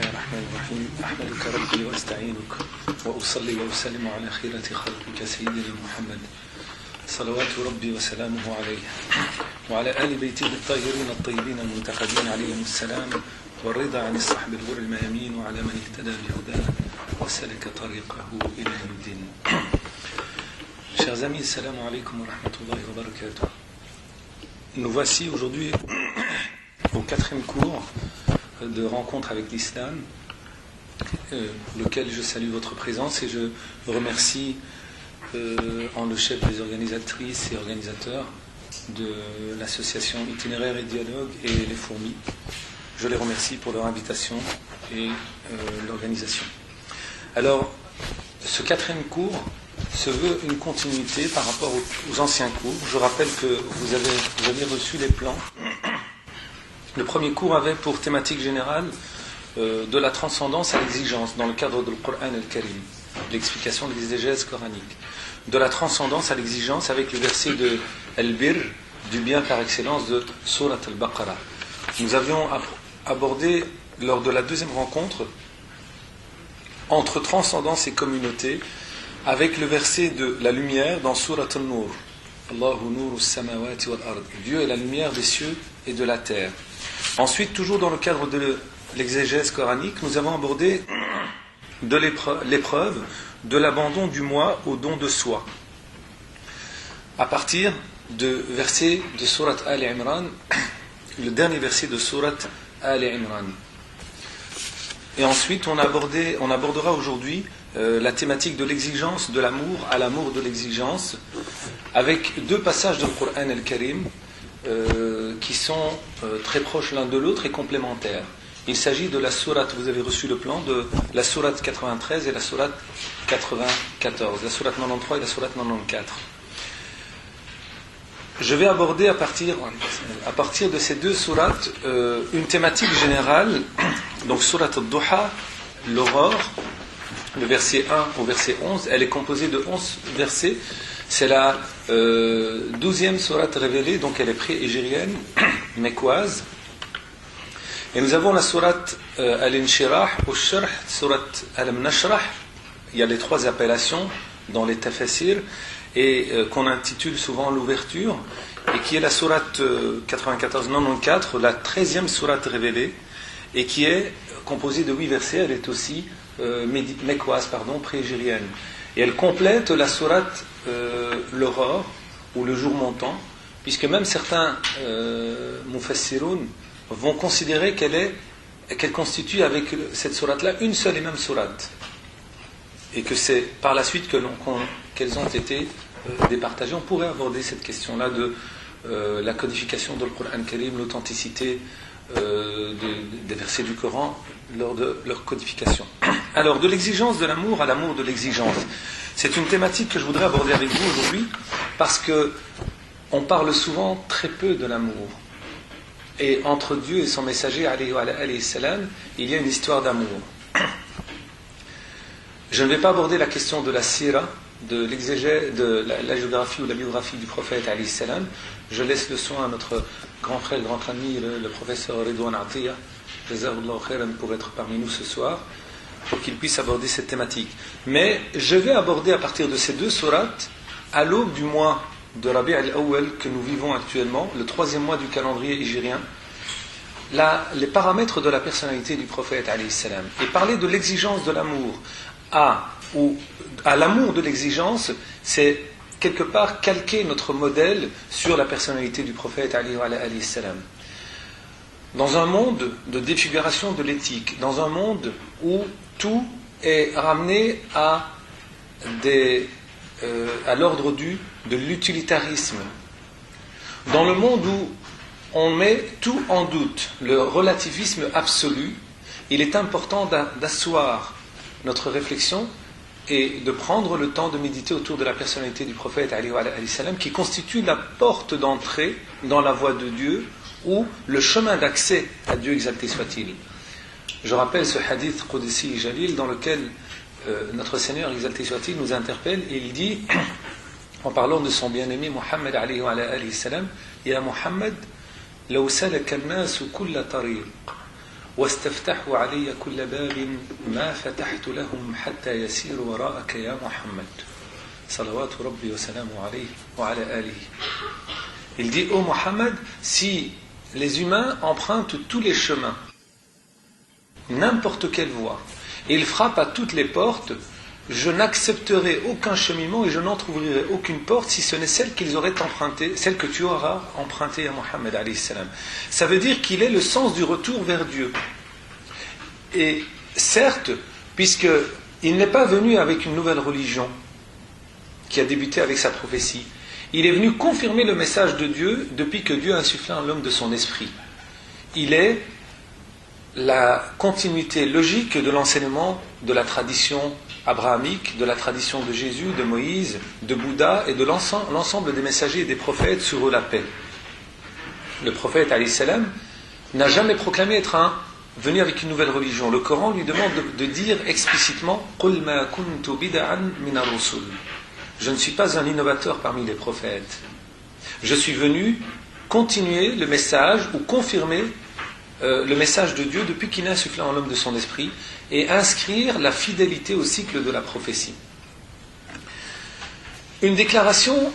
الرحمن الرحيم أحمدك ربي وأستعينك وأصلي وأسلم على خيرة خلقك سيدنا محمد صلوات ربي وسلامه عليه وعلى آل بيته الطاهرين الطيبين المنتخبين عليهم السلام والرضا عن الصحب الغر الميامين وعلى من اهتدى بهداه وسلك طريقه إلى يوم الدين. Chers amis, assalamu alaikum wa rahmatullahi wa barakatuh. Nous voici aujourd'hui au 4e cours de rencontre avec l'islam, lequel je salue votre présence et je remercie en le chef des organisatrices et organisateurs de l'association Itinéraire et Dialogue et les Fourmis. Je les remercie pour leur invitation et l'organisation. Alors, ce 4e cours se veut une continuité par rapport aux anciens cours. Je rappelle que vous avez reçu les plans. Le premier cours avait pour thématique générale de la transcendance à l'exigence dans le cadre du Coran al-Karim, l'explication de l'exégèse coranique. De la transcendance à l'exigence avec le verset de Al-Bir, du bien par excellence de Surat al-Baqarah. Nous avions abordé lors de la deuxième rencontre entre transcendance et communauté avec le verset de la lumière dans Surat al-Nur. Allahu nuru samawati wal ard. Dieu est la lumière des cieux et de la terre. Ensuite, toujours dans le cadre de l'exégèse coranique, nous avons abordé de l'épreuve de l'abandon du moi au don de soi. À partir de verset de Surat Al-Imran, le dernier verset de Surat Al-Imran. Et ensuite, on abordera aujourd'hui la thématique de l'exigence de l'amour à l'amour de l'exigence, avec deux passages du Coran al-Karim qui sont très proches l'un de l'autre et complémentaires. Il s'agit de la sourate, vous avez reçu le plan, de la sourate 93 et la sourate 94, la sourate 93 et la sourate 94. Je vais aborder à partir de ces deux sourates une thématique générale, donc sourate al-Duha, l'aurore, le verset 1 au verset 11, elle est composée de 11 versets. C'est la 12e sourate révélée, donc elle est pré-égérienne, mécoise. Et nous avons la sourate Al-Inshirah, Al-Sharh, sourate Al-Nashrah. Il y a les trois appellations dans les tafasir, et qu'on intitule souvent l'ouverture, et qui est la sourate 94-94, la 13e sourate révélée, et qui est composée de 8 versets. Elle est aussi mécoise, pré-égérienne. Et elle complète la sourate l'aurore, ou le jour montant, puisque même certains mufassiroun vont considérer qu'elle constitue avec cette sourate-là une seule et même sourate. Et que c'est par la suite qu'elles ont été départagées. On pourrait aborder cette question-là de la codification de Coran Karim, l'authenticité des versets du Coran lors de leur codification. Alors, de l'exigence de l'amour à l'amour de l'exigence. C'est une thématique que je voudrais aborder avec vous aujourd'hui, parce que on parle souvent très peu de l'amour. Et entre Dieu et son messager, alayhi salam, il y a une histoire d'amour. Je ne vais pas aborder la question de la sira, de l'exégèse, de la géographie ou la biographie du prophète, alayhi salam. Je laisse le soin à notre grand frère, grand ami, le professeur Ridwan Atiyah, Jazahullah khairan, pour être parmi nous ce soir, pour qu'il puisse aborder cette thématique. Mais je vais aborder à partir de ces deux sourates, à l'aube du mois de Rabi' al-Awwal que nous vivons actuellement, le 3e mois du calendrier hégirien, les paramètres de la personnalité du prophète, alayhi salam, et parler de l'exigence de l'amour à l'amour de l'exigence, c'est quelque part calquer notre modèle sur la personnalité du prophète, alayhi salam. Dans un monde de défiguration de l'éthique, dans un monde où tout est ramené à l'ordre de l'utilitarisme, dans le monde où on met tout en doute, le relativisme absolu, il est important d'asseoir notre réflexion et de prendre le temps de méditer autour de la personnalité du prophète alayhi salam, qui constitue la porte d'entrée dans la voie de Dieu, ou le chemin d'accès à Dieu, exalté soit-il. Je rappelle ce hadith Qudsi Jalil dans lequel notre Seigneur, exalté soit-il, nous interpelle, et il dit, en parlant de son bien-aimé Muhammad alayhi salam, Ya Muhammad, law salaka an-nas kull tariq واستفتحوا علي كل باب ما فتحت لهم حتى يسيروا وراءك يا محمد صلوات ربي وسلامه عليه وعلى آله. Il dit, ô Mohammed, si les humains empruntent tous les chemins, n'importe quelle voie, et ils frappent à toutes les portes, je n'accepterai aucun cheminement et je n'entrouvrirai aucune porte si ce n'est celle qu'ils auraient empruntée, celle que tu auras empruntée à Mohammed alayhi salam. Ça veut dire qu'il est le sens du retour vers Dieu. Et certes, puisqu'il n'est pas venu avec une nouvelle religion qui a débuté avec sa prophétie, il est venu confirmer le message de Dieu depuis que Dieu a insufflé en l'homme de son esprit. Il est la continuité logique de l'enseignement de la tradition abrahamique, de la tradition de Jésus, de Moïse, de Bouddha et de l'ensemble des messagers et des prophètes sur eux la paix. Le prophète alayhi salam n'a jamais proclamé être venu avec une nouvelle religion. Le Coran lui demande de dire explicitement قُلْ مَا كُنْتُ بِدَعًا مِنَ الرُّسُلِ. Je ne suis pas un innovateur parmi les prophètes. Je suis venu continuer le message ou confirmer le message de Dieu depuis qu'il a insufflé en l'homme de son esprit et inscrire la fidélité au cycle de la prophétie. Une déclaration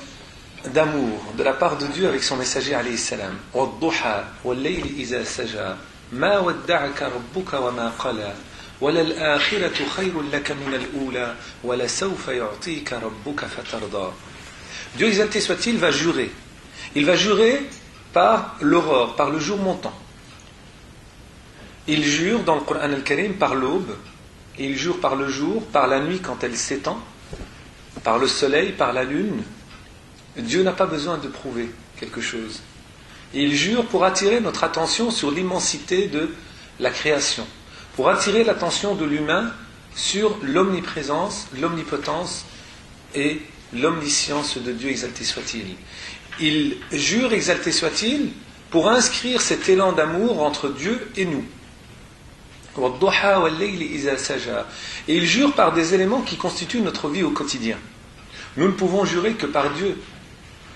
d'amour de la part de Dieu avec son messager alayhi salam. وَالضُّحَى وَاللَّيْلِ إِذَا سَجَى مَا وَدَّعَكَ رَبُّكَ وَمَا قَلَى وَلَلْآخِرَةُ خَيْرٌ لَكَ مِنَ الْأُولَى وَلَسَوْفَ يُعْطِيكَ رَبُّكَ فَتَرْضَى. Dieu exalté soit-il va jurer. Il va jurer par l'aurore, par le jour montant. Il jure dans le Coran al-Karim par l'aube, et il jure par le jour, par la nuit quand elle s'étend, par le soleil, par la lune. Dieu n'a pas besoin de prouver quelque chose. Il jure pour attirer notre attention sur l'immensité de la création, pour attirer l'attention de l'humain sur l'omniprésence, l'omnipotence et l'omniscience de Dieu, exalté soit-il. Il jure, exalté soit-il, pour inscrire cet élan d'amour entre Dieu et nous. Et il jure par des éléments qui constituent notre vie au quotidien. Nous ne pouvons jurer que par Dieu,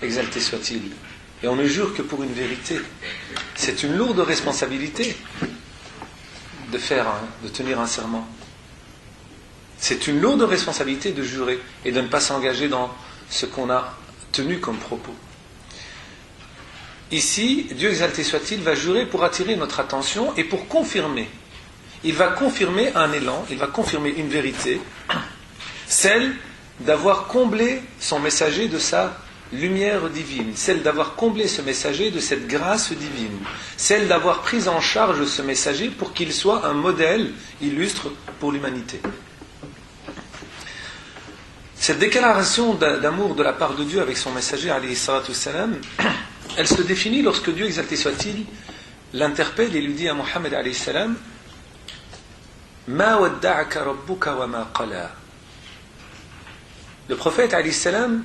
exalté soit-il. Et on ne jure que pour une vérité. C'est une lourde responsabilité de tenir un serment. C'est une lourde responsabilité de jurer et de ne pas s'engager dans ce qu'on a tenu comme propos. Ici, Dieu exalté soit-il va jurer pour attirer notre attention et pour confirmer. Il va confirmer un élan, il va confirmer une vérité, celle d'avoir comblé son messager de sa lumière divine, celle d'avoir comblé ce messager de cette grâce divine, celle d'avoir pris en charge ce messager pour qu'il soit un modèle illustre pour l'humanité. Cette déclaration d'amour de la part de Dieu avec son messager, alayhi salatu wassalam, elle se définit lorsque Dieu, exalté soit-il, l'interpelle et lui dit à Mohammed alayhi salam, Ma wadda'aka rabbuka wa ma qala. Le prophète alayhi salam,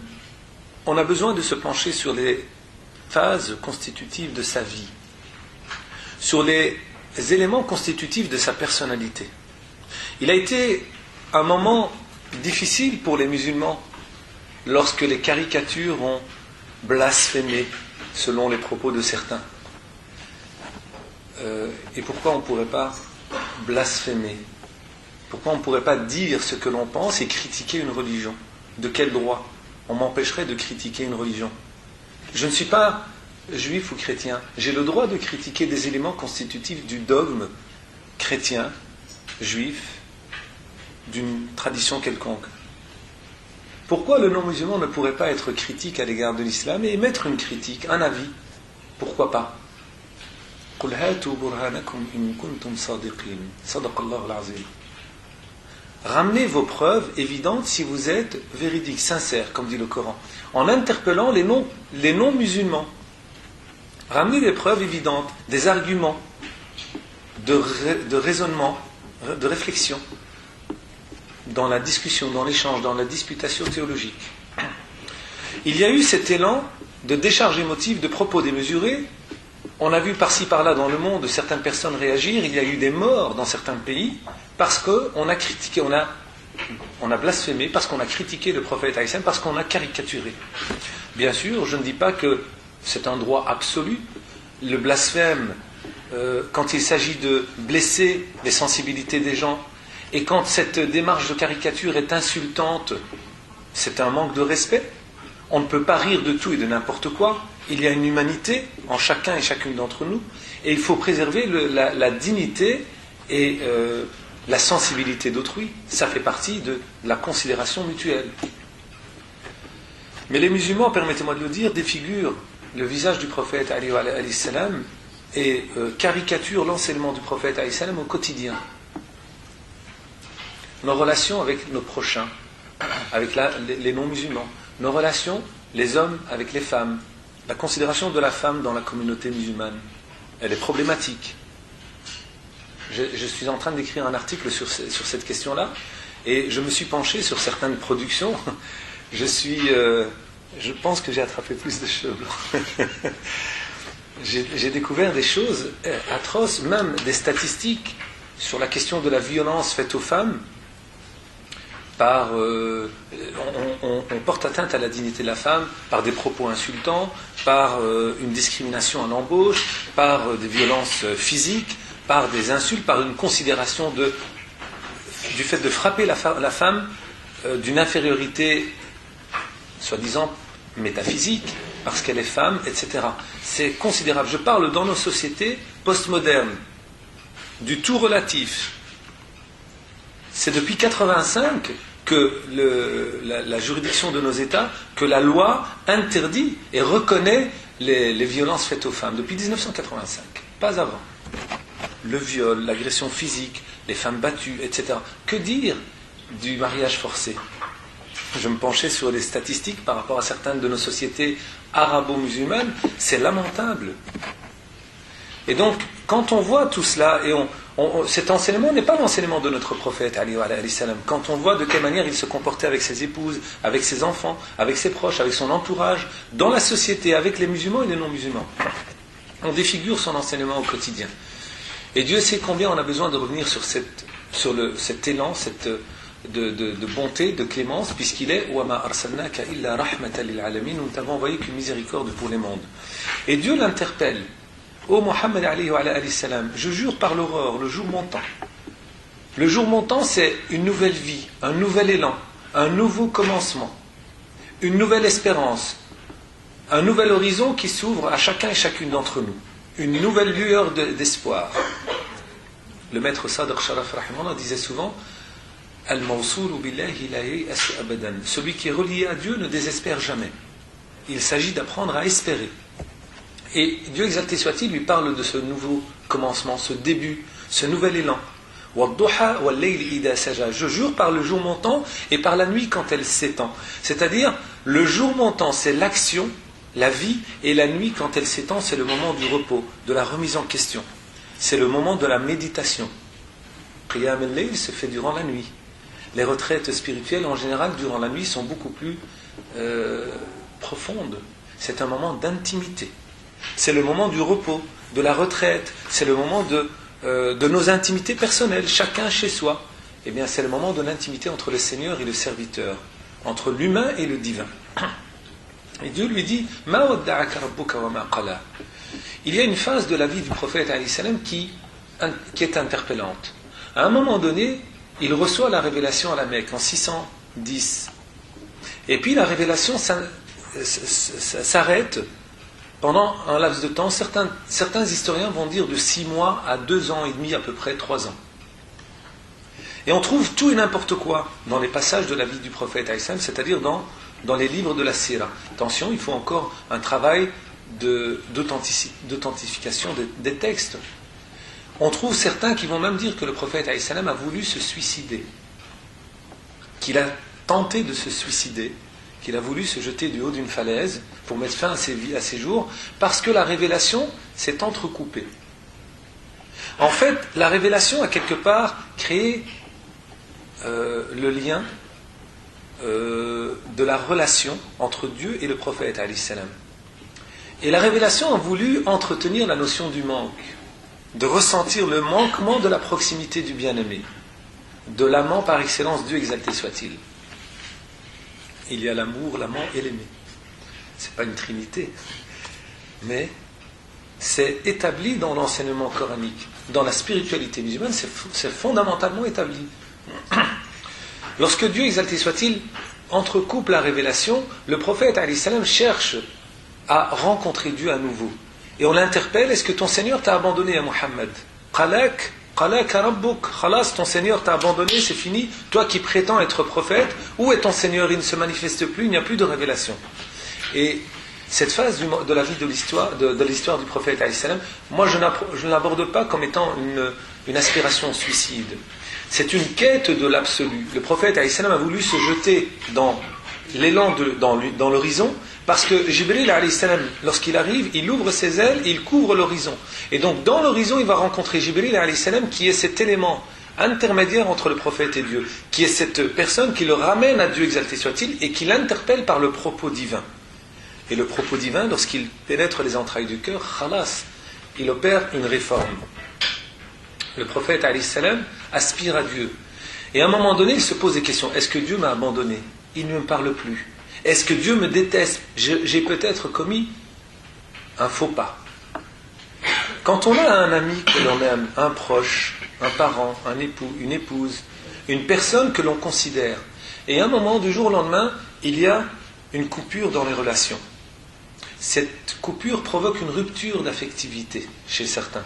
on a besoin de se pencher sur les phases constitutives de sa vie, sur les éléments constitutifs de sa personnalité. Il a été un moment difficile pour les musulmans lorsque les caricatures ont blasphémé selon les propos de certains. Et pourquoi on ne pourrait pas blasphémer? Pourquoi on ne pourrait pas dire ce que l'on pense et critiquer une religion? De quel droit on m'empêcherait de critiquer une religion? Je ne suis pas juif ou chrétien. J'ai le droit de critiquer des éléments constitutifs du dogme chrétien, juif, d'une tradition quelconque. Pourquoi le non-musulman ne pourrait pas être critique à l'égard de l'islam et émettre une critique, un avis? Pourquoi pas? قُلْ هَاتُوا بُرْهَانَكُمْ إِن كُنْتُمْ صَادِقِينَ صَدَقَ اللَّهُ الْعَظِيمُ. Ramenez vos preuves évidentes si vous êtes véridiques, sincères, comme dit le Coran, en interpellant les non-musulmans. Ramenez des preuves évidentes, des arguments de raisonnement, de réflexion, dans la discussion, dans l'échange, dans la disputation théologique. Il y a eu cet élan de décharge émotive, de propos démesurés. On a vu par-ci par-là dans le monde certaines personnes réagir. Il y a eu des morts dans certains pays parce qu'on a critiqué, on a blasphémé, parce qu'on a critiqué le prophète Aïssam, parce qu'on a caricaturé. Bien sûr, je ne dis pas que c'est un droit absolu. Le blasphème quand il s'agit de blesser les sensibilités des gens, et quand cette démarche de caricature est insultante, c'est un manque de respect. On ne peut pas rire de tout et de n'importe quoi. Il y a une humanité en chacun et chacune d'entre nous, et il faut préserver la dignité et la sensibilité d'autrui. Ça fait partie de la considération mutuelle. Mais les musulmans, permettez-moi de le dire, défigurent le visage du prophète alayhi salam et caricaturent l'enseignement du prophète alayhi salam au quotidien. Nos relations avec nos prochains, avec les non-musulmans, nos relations, les hommes avec les femmes, la considération de la femme dans la communauté musulmane, elle est problématique. Je suis en train d'écrire un article sur cette question-là, et je me suis penché sur certaines productions. Je pense que j'ai attrapé plus de cheveux blancs. J'ai découvert des choses atroces, même des statistiques sur la question de la violence faite aux femmes. On porte atteinte à la dignité de la femme par des propos insultants, par une discrimination à l'embauche, par des violences physiques, par des insultes, par une considération du fait de frapper la femme d'une infériorité soi-disant métaphysique, parce qu'elle est femme, etc. C'est considérable. Je parle dans nos sociétés postmodernes, du tout relatif. C'est depuis 1985 que la juridiction de nos États, que la loi interdit et reconnaît les violences faites aux femmes. Depuis 1985, pas avant. Le viol, l'agression physique, les femmes battues, etc. Que dire du mariage forcé ? Je me penchais sur les statistiques par rapport à certaines de nos sociétés arabo-musulmanes, c'est lamentable. Et donc, quand on voit tout cela, et cet enseignement n'est pas l'enseignement de notre prophète, alayhi salam. Quand on voit de quelle manière il se comportait avec ses épouses, avec ses enfants, avec ses proches, avec son entourage, dans la société, avec les musulmans et les non-musulmans, on défigure son enseignement au quotidien. Et Dieu sait combien on a besoin de revenir sur cet élan, de bonté, de clémence, puisqu'il est وَمَا أَرْسَلْنَاكَ إِلَّا رَحْمَةً لِلْعَالَمِينَ, nous ne t'avons envoyé qu'une miséricorde pour les mondes. Et Dieu l'interpelle. Ô Mohammed alayhi salam, je jure par l'aurore, le jour montant. Le jour montant, c'est une nouvelle vie, un nouvel élan, un nouveau commencement, une nouvelle espérance, un nouvel horizon qui s'ouvre à chacun et chacune d'entre nous, une nouvelle lueur d'espoir. Le maître Sadr Sharaf rahimahullah disait souvent Al-Mawsoul billahi la ya'asu abadan. Celui qui est relié à Dieu ne désespère jamais. Il s'agit d'apprendre à espérer. Et Dieu exalté soit-il lui parle de ce nouveau commencement, ce début, ce nouvel élan. Je jure par le jour montant et par la nuit quand elle s'étend. C'est-à-dire, le jour montant, c'est l'action, la vie, et la nuit quand elle s'étend, c'est le moment du repos, de la remise en question. C'est le moment de la méditation. Qiyam al-layl se fait durant la nuit. Les retraites spirituelles, en général, durant la nuit, sont beaucoup plus profondes. C'est un moment d'intimité. C'est le moment du repos, de la retraite. C'est le moment de nos intimités personnelles, chacun chez soi. Eh bien, c'est le moment de l'intimité entre le Seigneur et le serviteur, entre l'humain et le divin. Et Dieu lui dit « Ma wadda'aka rabbuka wa ma qala » Il y a une phase de la vie du prophète alayhi salam qui est interpellante. À un moment donné, il reçoit la révélation à la Mecque en 610. Et puis la révélation s'arrête pendant un laps de temps. Certains historiens vont dire de 6 mois à 2 ans et demi, à peu près 3 ans. Et on trouve tout et n'importe quoi dans les passages de la vie du prophète alayhi salam, c'est-à-dire dans les livres de la Sira. Attention, il faut encore un travail d'authentification des textes. On trouve certains qui vont même dire que le prophète alayhi salam a voulu se suicider, qu'il a tenté de se suicider, qu'il a voulu se jeter du haut d'une falaise pour mettre fin à ses jours, parce que la révélation s'est entrecoupée. En fait, la révélation a quelque part créé le lien de la relation entre Dieu et le prophète alayhi salam. Et la révélation a voulu entretenir la notion du manque, de ressentir le manquement de la proximité du bien-aimé, de l'amant par excellence, Dieu exalté soit-il. Il y a l'amour, l'amant et l'aimé. Ce n'est pas une trinité, mais c'est établi dans l'enseignement coranique. Dans la spiritualité musulmane, c'est fondamentalement établi. Lorsque Dieu, exalté soit-il, entrecoupe la révélation, le prophète alayhi salam cherche à rencontrer Dieu à nouveau. Et on l'interpelle, est-ce que ton Seigneur t'a abandonné à Muhammad? Qalak rabbuk, khalas, ton Seigneur t'a abandonné, c'est fini. Toi qui prétends être prophète, où est ton Seigneur? Il ne se manifeste plus, il n'y a plus de révélation. Et cette phase de la vie de l'histoire du prophète alayhi salam, moi je ne l'aborde pas comme étant une aspiration au suicide. C'est une quête de l'absolu. Le prophète alayhi salam a voulu se jeter dans l'élan dans l'horizon, parce que Jibril alayhi salam, lorsqu'il arrive, il ouvre ses ailes et il couvre l'horizon. Et donc dans l'horizon, il va rencontrer Jibril alayhi salam, qui est cet élément intermédiaire entre le prophète et Dieu, qui est cette personne qui le ramène à Dieu, exalté soit-il, et qui l'interpelle par le propos divin. Et le propos divin, lorsqu'il pénètre les entrailles du cœur, khalas, il opère une réforme. Le prophète alayhi salam aspire à Dieu. Et à un moment donné, il se pose des questions. Est-ce que Dieu m'a abandonné? Il ne me parle plus. Est-ce que Dieu me déteste? J'ai peut-être commis un faux pas. Quand on a un ami que l'on aime, un proche, un parent, un époux, une épouse, une personne que l'on considère, et à un moment, du jour au lendemain, il y a une coupure dans les relations. Cette coupure provoque une rupture d'affectivité chez certains,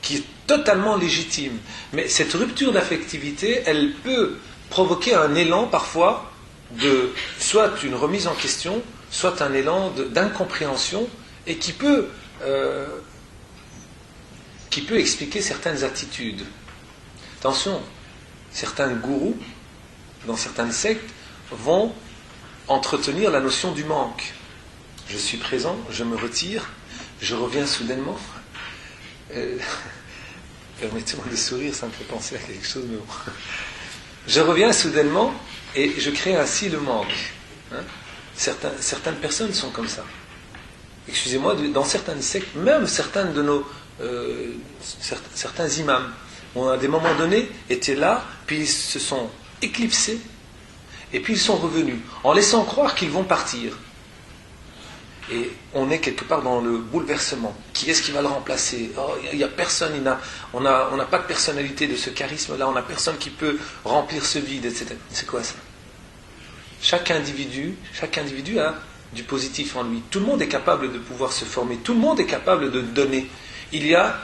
qui est totalement légitime. Mais cette rupture d'affectivité, elle peut provoquer un élan parfois de soit une remise en question, soit un élan d'incompréhension, et qui peut expliquer certaines attitudes. Attention, certains gourous, dans certaines sectes, vont entretenir la notion du manque. Je suis présent, je me retire, je reviens soudainement. Permettez-moi de sourire, ça me fait penser à quelque chose, mais bon. Je reviens soudainement et je crée ainsi le manque. Certaines personnes sont comme ça. Excusez-moi, dans certaines sectes, même certains imams, ont à des moments donnés été là, puis ils se sont éclipsés, et puis ils sont revenus, en laissant croire qu'ils vont partir. Et on est quelque part dans le bouleversement. Qui est-ce qui va le remplacer? Oh, il n'y a personne, on n'a pas de personnalité de ce charisme-là, on n'a personne qui peut remplir ce vide, etc. C'est quoi ça? Chaque individu a du positif en lui. Tout le monde est capable de pouvoir se former, tout le monde est capable de donner. Il y a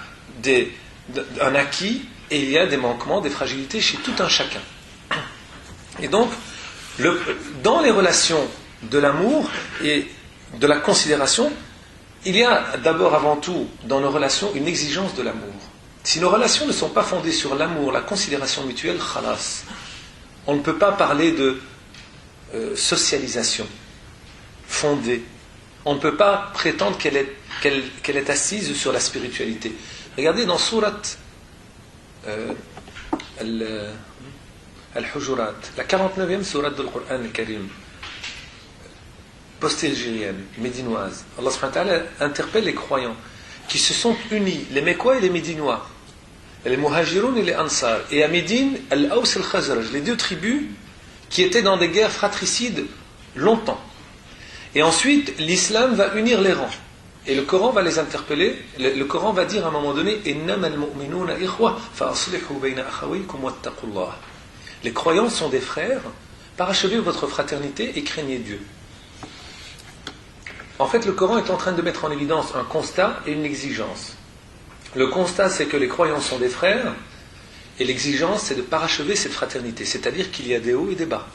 un acquis et il y a des manquements, des fragilités chez tout un chacun. Et donc, dans les relations de l'amour et de la considération, il y a d'abord avant tout dans nos relations une exigence de l'amour. Si nos relations ne sont pas fondées sur l'amour, la considération mutuelle, khalas, on ne peut pas parler de socialisation fondée. On ne peut pas prétendre qu'elle est assise sur la spiritualité. Regardez dans Surat Al-Hujurat, la 49e Surat du Coran al-Karim, post-égérienne, médinoise. Allah subhanahu wa ta'ala interpelle les croyants qui se sont unis, les Mécois et les Médinois, les Muhajiroun et les Ansar, et à Médine, Al-Aws et Al-Khazraj, les deux tribus qui étaient dans des guerres fratricides longtemps. Et ensuite, l'islam va unir les rangs. Et le Coran va les interpeller. Le Coran va dire à un moment donné, Innamal mu'minuna ikhwa fa aslihu bayna akhawaykum wattaqullah. Les croyants sont des frères, parachevez votre fraternité et craignez Dieu. En fait, le Coran est en train de mettre en évidence un constat et une exigence. Le constat, c'est que les croyants sont des frères, et l'exigence, c'est de parachever cette fraternité, c'est-à-dire qu'il y a des hauts et des bas.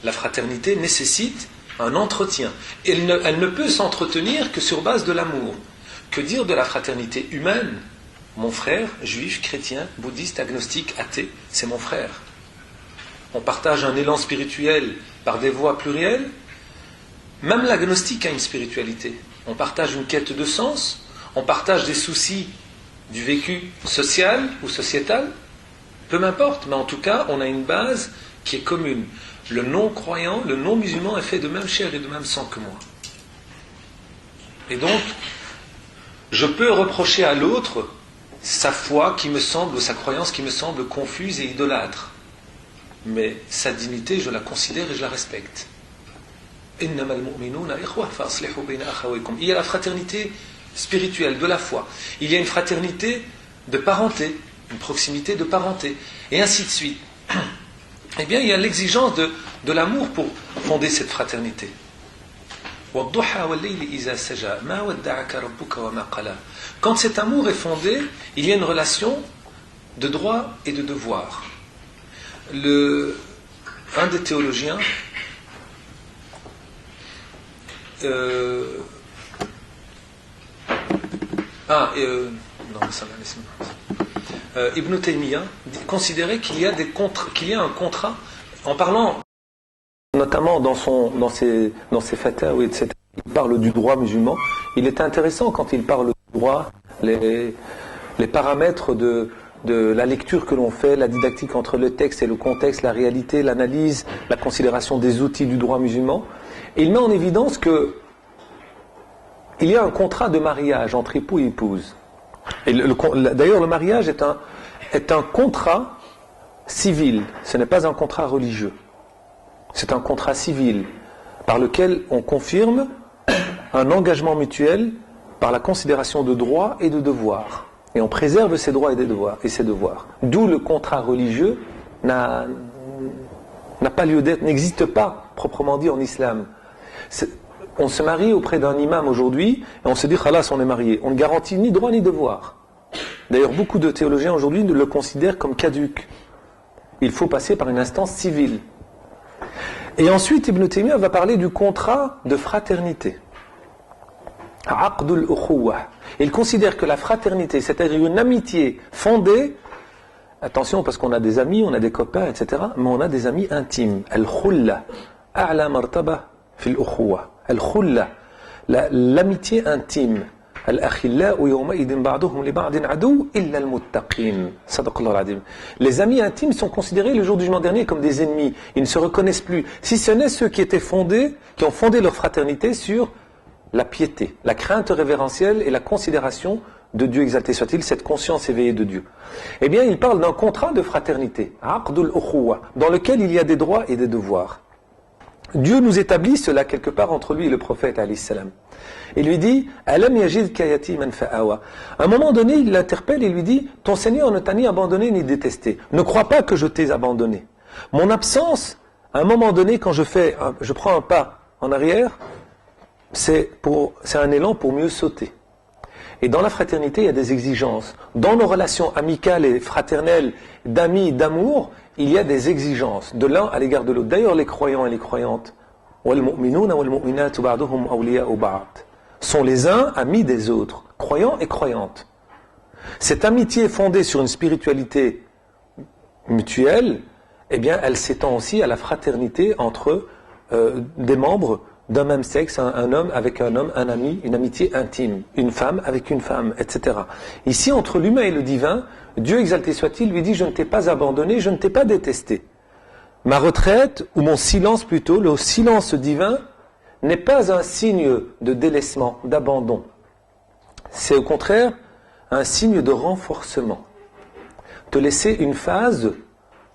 La fraternité nécessite un entretien. Elle ne peut s'entretenir que sur base de l'amour. Que dire de la fraternité humaine? Mon frère, juif, chrétien, bouddhiste, agnostique, athée, c'est mon frère. On partage un élan spirituel par des voies plurielles. Même l'agnostique a une spiritualité. On partage une quête de sens, on partage des soucis du vécu social ou sociétal, peu m'importe, mais en tout cas, on a une base qui est commune. Le non-croyant, le non-musulman est fait de même chair et de même sang que moi. Et donc, je peux reprocher à l'autre sa foi qui me semble, ou sa croyance qui me semble confuse et idolâtre. Mais sa dignité, je la considère et je la respecte. إنما المؤمنون إخوة فأصلحوا بين أخويكم. Il y a la fraternité spirituelle de la foi. Il y a une fraternité de parenté, une proximité de parenté, et ainsi de suite. Eh bien, il y a l'exigence de l'amour pour fonder cette fraternité. Quand cet amour est fondé, il y a une relation de droit et de devoir. Un des théologiens Ibn Taymiyyah considérait qu'il y a un contrat, en parlant notamment dans ses fatwas, etc. Il parle du droit musulman. Il est intéressant quand il parle du droit, les paramètres de la lecture que l'on fait, la didactique entre le texte et le contexte, la réalité, l'analyse, la considération des outils du droit musulman. Et il met en évidence que il y a un contrat de mariage entre époux et épouse. Et d'ailleurs, le mariage est un contrat civil, ce n'est pas un contrat religieux. C'est un contrat civil par lequel on confirme un engagement mutuel par la considération de droits et de devoirs. Et on préserve ses droits et ses devoirs. D'où le contrat religieux n'a pas lieu d'être, n'existe pas proprement dit en islam. On se marie auprès d'un imam aujourd'hui et on se dit khalas, on est marié. On ne garantit ni droit ni devoir. D'ailleurs, beaucoup de théologiens aujourd'hui le considèrent comme caduc. Il faut passer par une instance civile. Et ensuite, Ibn Taymiyyah va parler du contrat de fraternité. Aqdul ukhuwah. Il considère que la fraternité, c'est-à-dire une amitié fondée, attention parce qu'on a des amis, on a des copains, etc., mais on a des amis intimes. Al-khulla, a'la martaba fil ukhuwah. Al-khulla, l'amitié intime. Al-akhillau yawma'idin ba'duhum li ba'din adu illa al-muttaqin. Sadaqallahu al-azim. Les amis intimes sont considérés le jour du jugement dernier comme des ennemis. Ils ne se reconnaissent plus. Si ce n'est ceux qui ont fondé leur fraternité sur la piété, la crainte révérentielle et la considération de Dieu exalté soit-il, cette conscience éveillée de Dieu. Eh bien, il parle d'un contrat de fraternité, aqdul ukhuwa, dans lequel il y a des droits et des devoirs. Dieu nous établit cela quelque part entre lui et le prophète alayhi salam. Il lui dit alam yajidka yatiman fa'awa. À un moment donné, il l'interpelle et lui dit ton Seigneur ne t'a ni abandonné ni détesté. Ne crois pas que je t'ai abandonné. Mon absence, à un moment donné, quand je prends un pas en arrière, c'est un élan pour mieux sauter. Et dans la fraternité, il y a des exigences. Dans nos relations amicales et fraternelles, d'amis, d'amour, il y a des exigences de l'un à l'égard de l'autre. D'ailleurs, les croyants et les croyantes, sont les uns amis des autres, croyants et croyantes. Cette amitié est fondée sur une spiritualité mutuelle, eh bien, elle s'étend aussi à la fraternité entre des membres d'un même sexe, un homme avec un homme, un ami, une amitié intime, une femme avec une femme, etc. Ici, entre l'humain et le divin, Dieu exalté soit-il lui dit « Je ne t'ai pas abandonné, je ne t'ai pas détesté. Ma retraite, ou mon silence plutôt, le silence divin, n'est pas un signe de délaissement, d'abandon. C'est au contraire un signe de renforcement. Te laisser une phase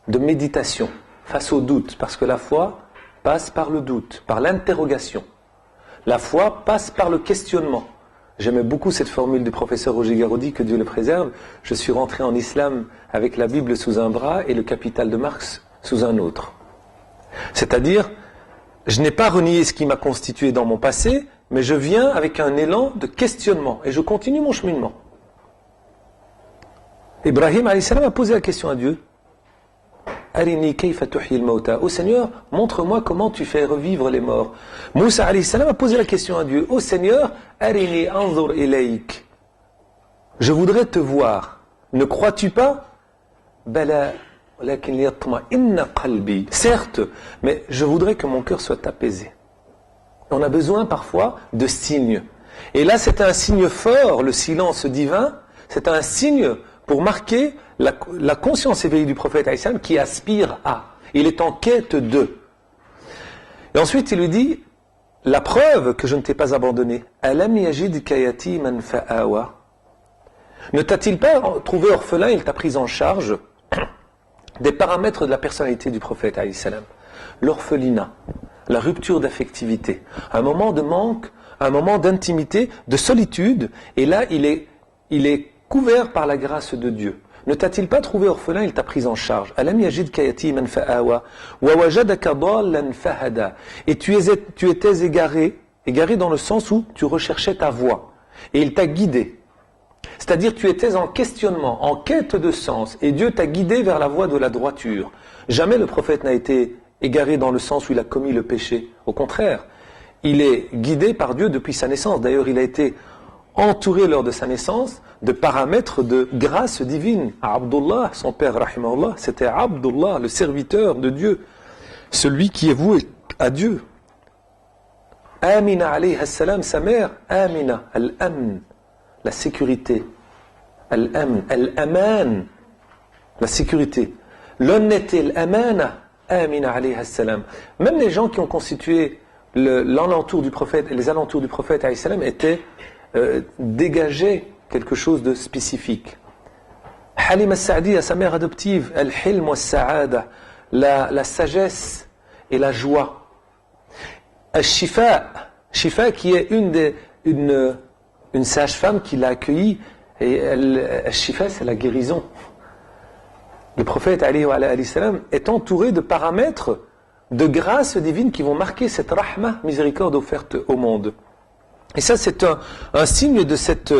de méditation face au doute, parce que la foi passe par le doute, par l'interrogation. La foi passe par le questionnement. J'aimais beaucoup cette formule du professeur Roger Garaudy, que Dieu le préserve. Je suis rentré en islam avec la Bible sous un bras et le Capital de Marx sous un autre. C'est-à-dire, je n'ai pas renié ce qui m'a constitué dans mon passé, mais je viens avec un élan de questionnement et je continue mon cheminement. Ibrahim alayhi salam a posé la question à Dieu. Arini kayfa tuhyi al-mauta. Ô Seigneur, montre-moi comment tu fais revivre les morts. Moussa alayhi salam a posé la question à Dieu. Ô Seigneur, arini anzur ilayk. Je voudrais te voir. Ne crois-tu pas? Bala walakin liyatma'inna qalbi. Certes, mais je voudrais que mon cœur soit apaisé. On a besoin parfois de signes. Et là, c'est un signe fort, le silence divin. C'est un signe pour marquer la conscience éveillée du prophète alayhi qui aspire à. Il est en quête de. Et ensuite, il lui dit, la preuve que je ne t'ai pas abandonné. Alam yajidka yatiman fa'awa. Ne t'a-t-il pas trouvé orphelin, il t'a pris en charge? Des paramètres de la personnalité du prophète alayhi salam. L'orphelinat, la rupture d'affectivité, un moment de manque, un moment d'intimité, de solitude, et là il est couvert par la grâce de Dieu. Ne t'a-t-il pas trouvé orphelin, il t'a pris en charge. Alam yajidka yatiman fa'awa wa wajadaka dallan fahada. Et tu étais égaré dans le sens où tu recherchais ta voie, et il t'a guidé. C'est-à-dire tu étais en questionnement, en quête de sens, et Dieu t'a guidé vers la voie de la droiture. Jamais le prophète n'a été égaré dans le sens où il a commis le péché. Au contraire, il est guidé par Dieu depuis sa naissance. D'ailleurs, il a été entouré lors de sa naissance de paramètres de grâce divine. Abdullah, son père, rahimahullah, c'était Abdullah, le serviteur de Dieu, celui qui est voué à Dieu. Amina alayhi salam, sa mère, Amina, al-amn, la sécurité, al-amn, al-aman, la sécurité, l'honnêteté, l'amana, Amina alayhi salam. Même les gens qui ont constitué l'alentour du prophète, les alentours du prophète alayhi salam étaient dégagés quelque chose de spécifique. Halim al-Sa'di, à sa mère adoptive, al-hilm wa al-sa'ada, la sagesse et la joie. Al-Shifa, Shifa qui est une sage-femme qui l'a accueillie, et Al-Shifa c'est la guérison. Le prophète alayhi salam est entouré de paramètres de grâce divine qui vont marquer cette rahma, miséricorde offerte au monde. Et ça c'est un signe de cette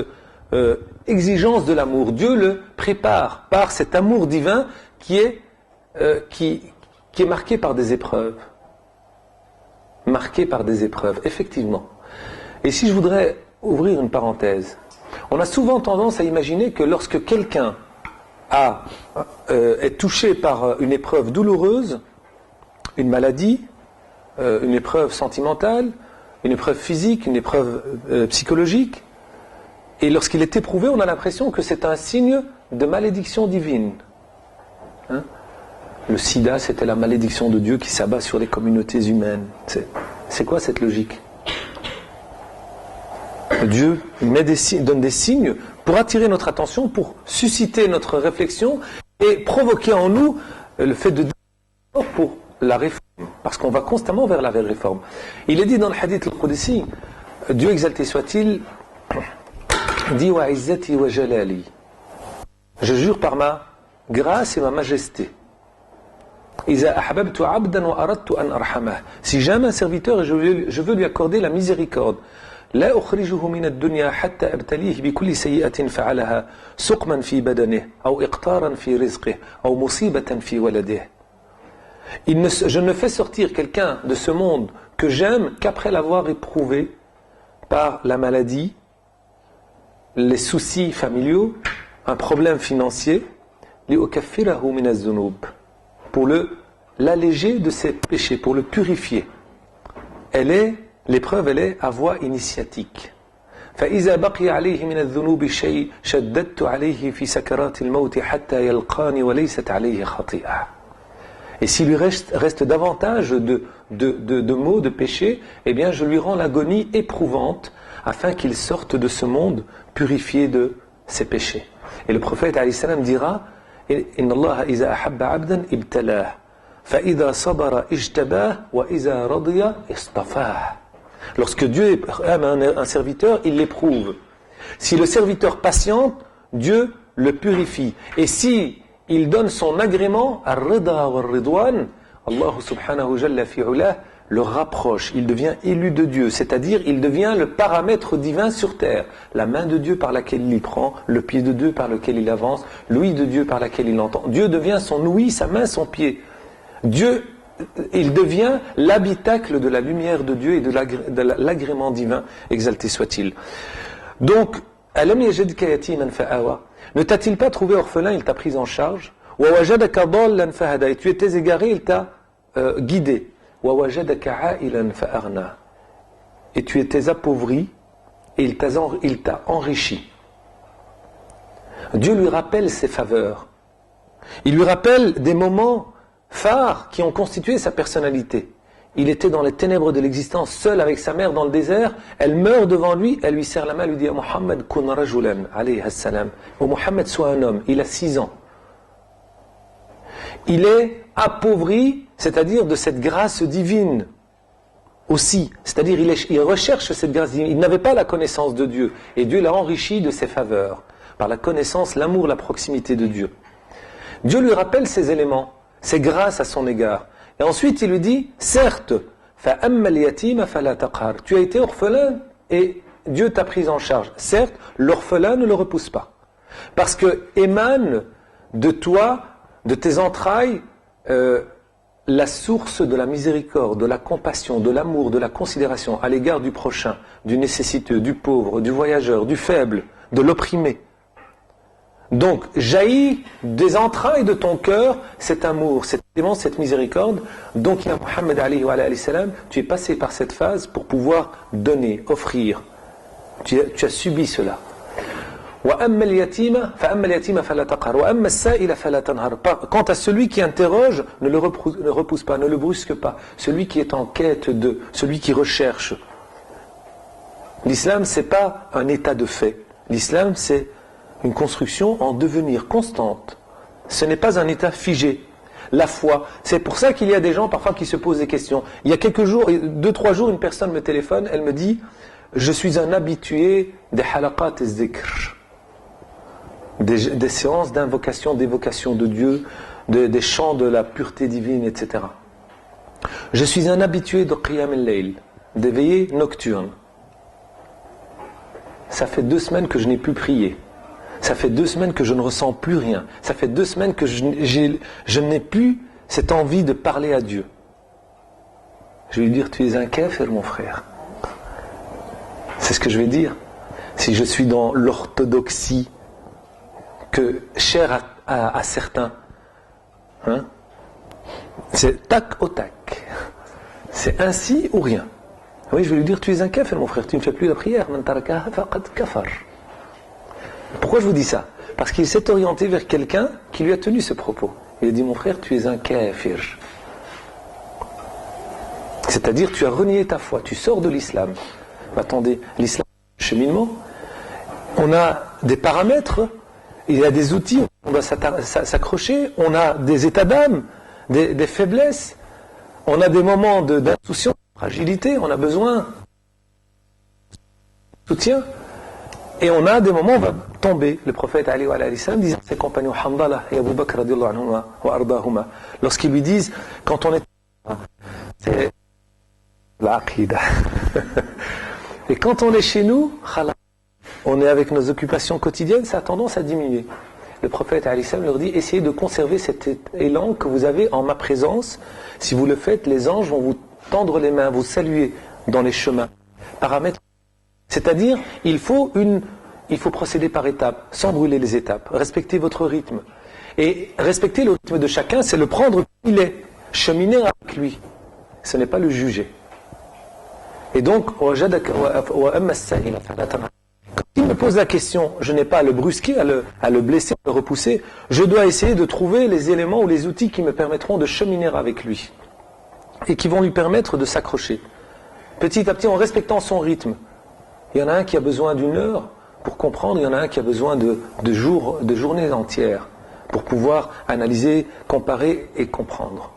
exigence de l'amour. Dieu le prépare par cet amour divin qui est marqué par des épreuves. Marqué par des épreuves, effectivement. Et si je voudrais ouvrir une parenthèse, on a souvent tendance à imaginer que lorsque quelqu'un est touché par une épreuve douloureuse, une maladie, une épreuve sentimentale, une épreuve physique, une épreuve psychologique, et lorsqu'il est éprouvé, on a l'impression que c'est un signe de malédiction divine. Hein? Le sida, c'était la malédiction de Dieu qui s'abat sur les communautés humaines. C'est quoi cette logique? Dieu donne des signes pour attirer notre attention, pour susciter notre réflexion et provoquer en nous le fait de pour la réforme, parce qu'on va constamment vers la réforme. Il est dit dans le hadith al-Qudsi, Dieu exalté soit-il, dit wa izzati wa jalali. Je jure par ma grâce et ma majesté. Si j'aime un serviteur et je veux lui accorder la miséricorde, لا أخرجه من الدنيا حتى أبتليه بكل سيئة فعلها سقما في بدنه أو إقطارا في رزقه أو مصيبة في ولده. Je ne fais sortir quelqu'un de ce monde que j'aime qu'après l'avoir éprouvé par la maladie, les soucis familiaux, un problème financier, لأكفره من الذنوب, pour l'alléger de ses péchés, pour le purifier. L'épreuve, elle est à voie initiatique. فإذا بقي عليه من الذنوب شيء شددت عليه في سكرات الموت حتى يلقاني وليست عليه خطيئة. Et s'il lui reste davantage de maux, de péchés, eh bien je lui rends l'agonie éprouvante afin qu'il sorte de ce monde purifié de ses péchés. Et le prophète alayhi salam dira إن الله إذا أحب عبدا ابتلاه فإذا صبر اجتباه وإذا رضي اصطفاه. Lorsque Dieu aime un serviteur, il l'éprouve. Si le serviteur patiente, Dieu le purifie. Et si il donne son agrément, ar-rida wal-ridwan, Allah subhanahu jalla fi'ulah le rapproche. Il devient élu de Dieu, c'est-à-dire il devient le paramètre divin sur terre. La main de Dieu par laquelle il y prend, le pied de Dieu par lequel il avance, l'ouïe de Dieu par laquelle il entend. Dieu devient son ouïe, sa main, son pied. Dieu, il devient l'habitacle de la lumière de Dieu et de l'agrément divin, exalté soit-il. Donc, alam yajidka yatiman fa'awa, ne t'a-t-il pas trouvé orphelin, il t'a pris en charge, wa wajadaka dallan fahada, et tu étais égaré, il t'a guidé, wa wajadaka a'ilan fa'arna, et tu étais appauvri et il t'a enrichi. Dieu lui rappelle ses faveurs, il lui rappelle des moments phares qui ont constitué sa personnalité. Il était dans les ténèbres de l'existence, seul avec sa mère dans le désert. Elle meurt devant lui, elle lui serre la main, lui dit « Muhammad kun rajulan, alayhi salam » « Oh Muhammad, sois un homme ». Il a 6 ans. Il est appauvri, c'est-à-dire de cette grâce divine. aussi. C'est-à-dire il recherche cette grâce divine. Il n'avait pas la connaissance de Dieu. Et Dieu l'a enrichi de ses faveurs. Par la connaissance, l'amour, la proximité de Dieu. Dieu lui rappelle ces éléments. C'est grâce à son égard. Et ensuite, il lui dit, certes, فَأَمَّا الْيَتِيمَ فَلَا تَقْهَرْ. Tu as été orphelin et Dieu t'a pris en charge. Certes, l'orphelin ne le repousse pas. Parce que émane de toi, de tes entrailles, la source de la miséricorde, de la compassion, de l'amour, de la considération à l'égard du prochain, du nécessiteux, du pauvre, du voyageur, du faible, de l'opprimé. Donc, jaillit des entrailles de ton cœur cet amour, cet aimant, cette miséricorde. Donc, ya Muhammad alayhi wa alayhi salam, tu es passé par cette phase pour pouvoir donner, offrir. Tu as subi cela. Quant à celui qui interroge, ne le repousse pas, ne le brusque pas. Celui qui est en quête de, celui qui recherche. L'islam, c'est pas un état de fait. L'islam, c'est une construction en devenir constante. Ce n'est pas un état figé. La foi, c'est pour ça qu'il y a des gens parfois qui se posent des questions. Il y a quelques jours, 2-3 jours, une personne me téléphone, elle me dit, je suis un habitué des halaqat et zikr. Des séances d'invocation, d'évocation de Dieu, des chants de la pureté divine, etc. Je suis un habitué de qiyam al-layl, des veillées nocturnes. Ça fait 2 semaines que je n'ai plus prié. Ça fait 2 semaines que je ne ressens plus rien. Ça fait 2 semaines que je n'ai plus cette envie de parler à Dieu. Je vais lui dire, tu es un kafir, mon frère. C'est ce que je vais dire. Si je suis dans l'orthodoxie, que cher à certains, hein, c'est tac au tac, c'est ainsi ou rien. Oui, je vais lui dire, tu es un kafir, mon frère, tu ne fais plus la prière. Pourquoi je vous dis ça? Parce qu'il s'est orienté vers quelqu'un qui lui a tenu ce propos. Il a dit, mon frère, tu es un kafir. C'est-à-dire, tu as renié ta foi, tu sors de l'islam. Attendez, l'islam, cheminement, on a des paramètres. Il y a des outils, on doit s'accrocher, on a des états d'âme, des faiblesses, on a des moments d'insouciance, de fragilité, on a besoin de soutien, et on a des moments où on va tomber. Le prophète Ali wa alayhi salam disait à ses compagnons, Hamdallah et Abu Bakr radiyallahu anhuma wa ardahuma, lorsqu'ils lui disent, quand on est... C'est l'aqida. Et quand on est chez nous, on est avec nos occupations quotidiennes, ça a tendance à diminuer. Le prophète alayhi salam leur dit, essayez de conserver cet élan que vous avez en ma présence. Si vous le faites, les anges vont vous tendre les mains, vous saluer dans les chemins. Paramètres. C'est-à-dire, il faut procéder par étapes, sans brûler les étapes. Respectez votre rythme. Et respecter le rythme de chacun, c'est le prendre comme il est. Cheminer avec lui. Ce n'est pas le juger. Et donc, quand il me pose la question, je n'ai pas à le brusquer, à le blesser, à le repousser. Je dois essayer de trouver les éléments ou les outils qui me permettront de cheminer avec lui. Et qui vont lui permettre de s'accrocher. Petit à petit, en respectant son rythme. Il y en a un qui a besoin d'1 heure pour comprendre, il y en a un qui a besoin de journées entières pour pouvoir analyser, comparer et comprendre.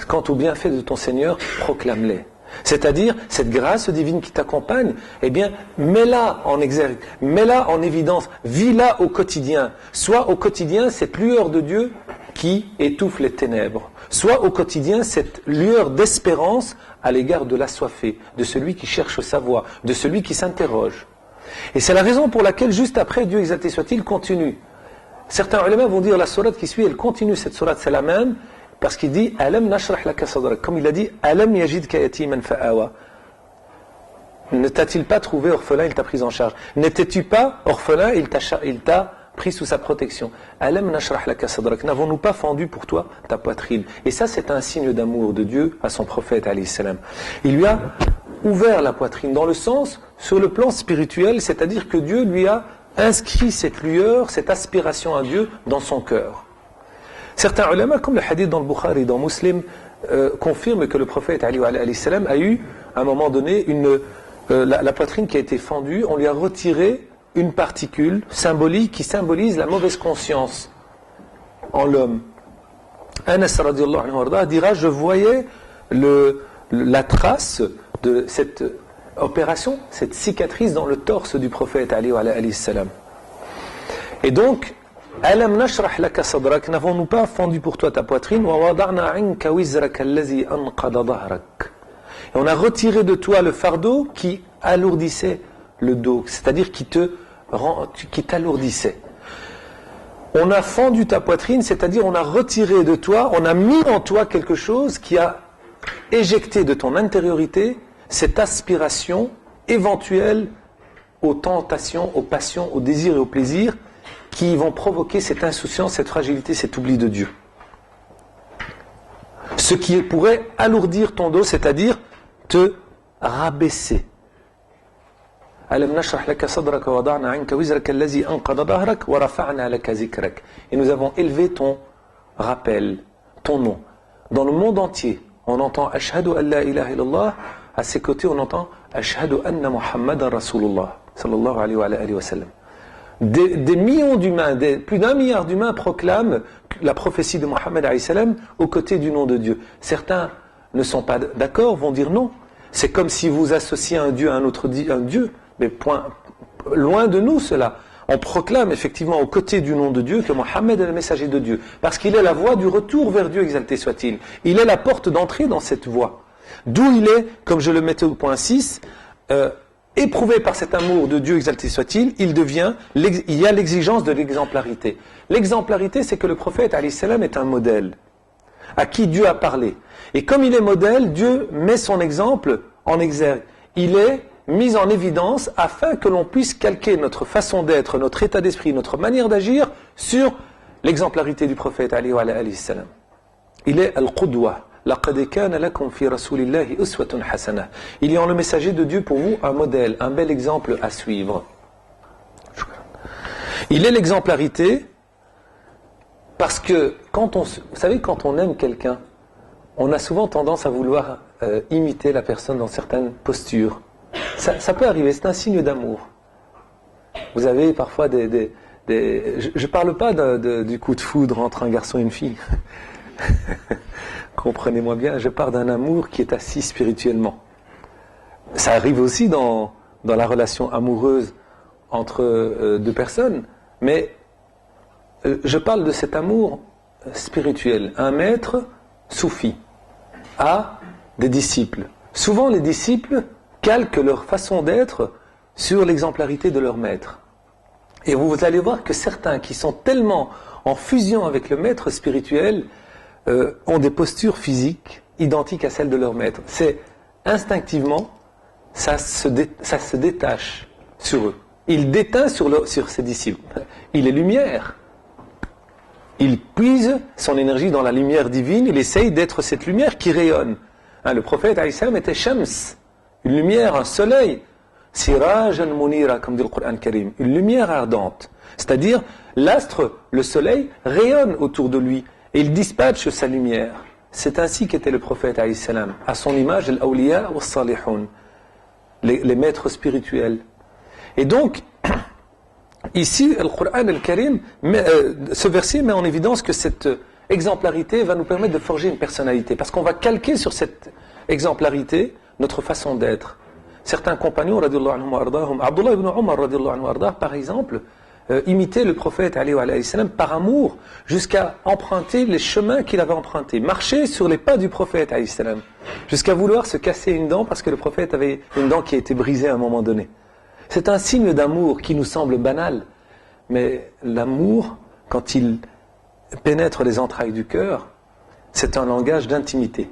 Quant au bienfait de ton Seigneur, proclame-les. C'est-à-dire, cette grâce divine qui t'accompagne, eh bien, mets-la en exergue, mets-la en évidence, vis-la au quotidien. Soit au quotidien, cette lueur de Dieu qui étouffe les ténèbres. Soit au quotidien, cette lueur d'espérance à l'égard de l'assoiffé, de celui qui cherche sa voie, de celui qui s'interroge. Et c'est la raison pour laquelle, juste après, Dieu exalté soit-il, continue. Certains ulama vont dire, la sourate qui suit, elle continue, cette sourate, c'est la même, parce qu'il dit, Alam nashrah laka sadrak. Comme il a dit, Alam yajidka yatiman fa'awa. Ne t'a-t-il pas trouvé orphelin, il t'a pris en charge. N'étais-tu pas orphelin, il t'a pris sous sa protection. Alam nashrah laka sadrak. N'avons-nous pas fendu pour toi ta poitrine? Et ça, c'est un signe d'amour de Dieu à son prophète, alayhi salam. Il lui a ouvert la poitrine, dans le sens, sur le plan spirituel, c'est-à-dire que Dieu lui a inscrit cette lueur, cette aspiration à Dieu dans son cœur. Certains ulama, comme le hadith dans le Bukhari et dans Muslim, confirment que le prophète Ali alayhi salam a eu, à un moment donné, la poitrine qui a été fendue, on lui a retiré une particule symbolique qui symbolise la mauvaise conscience en l'homme. Anas radiallahu anhu warda dira, je voyais la trace de cette opération, cette cicatrice dans le torse du prophète Ali alayhi salam. Et donc, Alam nashrah laka sadrak, n'avons-nous pas fendu pour toi ta poitrine, wa wada'na 'anka wizraka allazi anqada dhahrak. Et on a retiré de toi le fardeau qui alourdissait le dos, c'est-à-dire qui t'alourdissait. On a fendu ta poitrine, c'est-à-dire on a retiré de toi, on a mis en toi quelque chose qui a éjecté de ton intériorité cette aspiration éventuelle aux tentations, aux passions, aux désirs et aux plaisirs qui vont provoquer cette insouciance, cette fragilité, cet oubli de Dieu. Ce qui pourrait alourdir ton dos, c'est-à-dire te rabaisser. Alam nashrah laka sadraka wa wada'na 'anka wizraka allazi anqada dhahrak wa rafa'na laka zikrak. Et nous avons élevé ton rappel, ton nom. Dans le monde entier, on entend Ashhadu an la ilaha illallah, à ses côtés on entend Ashhadu anna Muhammadan Rasulullah sallallahu alayhi wa sallam. Des millions d'humains, plus d'1 milliard d'humains proclament la prophétie de Mohammed alayhi salam aux côtés du nom de Dieu. Certains ne sont pas d'accord, vont dire non. C'est comme si vous associez un Dieu à un autre Dieu. Mais loin de nous cela. On proclame effectivement aux côtés du nom de Dieu que Mohammed est le messager de Dieu. Parce qu'il est la voie du retour vers Dieu, exalté soit-il. Il est la porte d'entrée dans cette voie. D'où il est, comme je le mettais au point 6, éprouvé par cet amour de Dieu, exalté soit-il, il y a l'exigence de l'exemplarité. L'exemplarité, c'est que le prophète alayhi salam est un modèle à qui Dieu a parlé. Et comme il est modèle, Dieu met son exemple en exergue. Il est mis en évidence afin que l'on puisse calquer notre façon d'être, notre état d'esprit, notre manière d'agir sur l'exemplarité du prophète alayhi salam. Il est al-Qudwa. لَقَدْ كَانَ لَكُمْ فِي رَسُولِ اللَّهِ أُسْوَةٌ حَسَنَةٌ. Il y a en le messager de Dieu pour vous un modèle, un bel exemple à suivre. Il est l'exemplarité parce que vous savez, quand on aime quelqu'un, on a souvent tendance à vouloir imiter la personne dans certaines postures. Ça peut arriver, c'est un signe d'amour. Vous avez parfois je ne parle pas du coup de foudre entre un garçon et une fille. Comprenez-moi bien, je parle d'un amour qui est assis spirituellement. Ça arrive aussi dans la relation amoureuse entre deux personnes, mais je parle de cet amour spirituel. Un maître soufi a des disciples. Souvent les disciples calquent leur façon d'être sur l'exemplarité de leur maître. Et vous allez voir que certains qui sont tellement en fusion avec le maître spirituel ont des postures physiques identiques à celles de leur maître. C'est instinctivement, ça se détache sur eux. Il déteint sur ses disciples. Il est lumière. Il puise son énergie dans la lumière divine. Il essaye d'être cette lumière qui rayonne. Le prophète alayhi salam était Shams, une lumière, un soleil. Sirajan munira, comme dit le Coran Karim, une lumière ardente. C'est-à-dire, l'astre, le soleil, rayonne autour de lui. Et il dispatche sa lumière. C'est ainsi qu'était le prophète alayhi salam. À son image, l'awliya wa salihun, les maîtres spirituels. Et donc, ici, le Coran al-Karim, ce verset met en évidence que cette exemplarité va nous permettre de forger une personnalité. Parce qu'on va calquer sur cette exemplarité notre façon d'être. Certains compagnons, radiallahu anhum wa ardahum, Abdullah ibn Umar, radiallahu anhu wa ardah, par exemple, imiter le prophète alayhi salam par amour jusqu'à emprunter les chemins qu'il avait empruntés, marcher sur les pas du prophète alayhi salam, jusqu'à vouloir se casser une dent parce que le prophète avait une dent qui a été brisée à un moment donné. C'est un signe d'amour qui nous semble banal, mais l'amour, quand il pénètre les entrailles du cœur, c'est un langage d'intimité.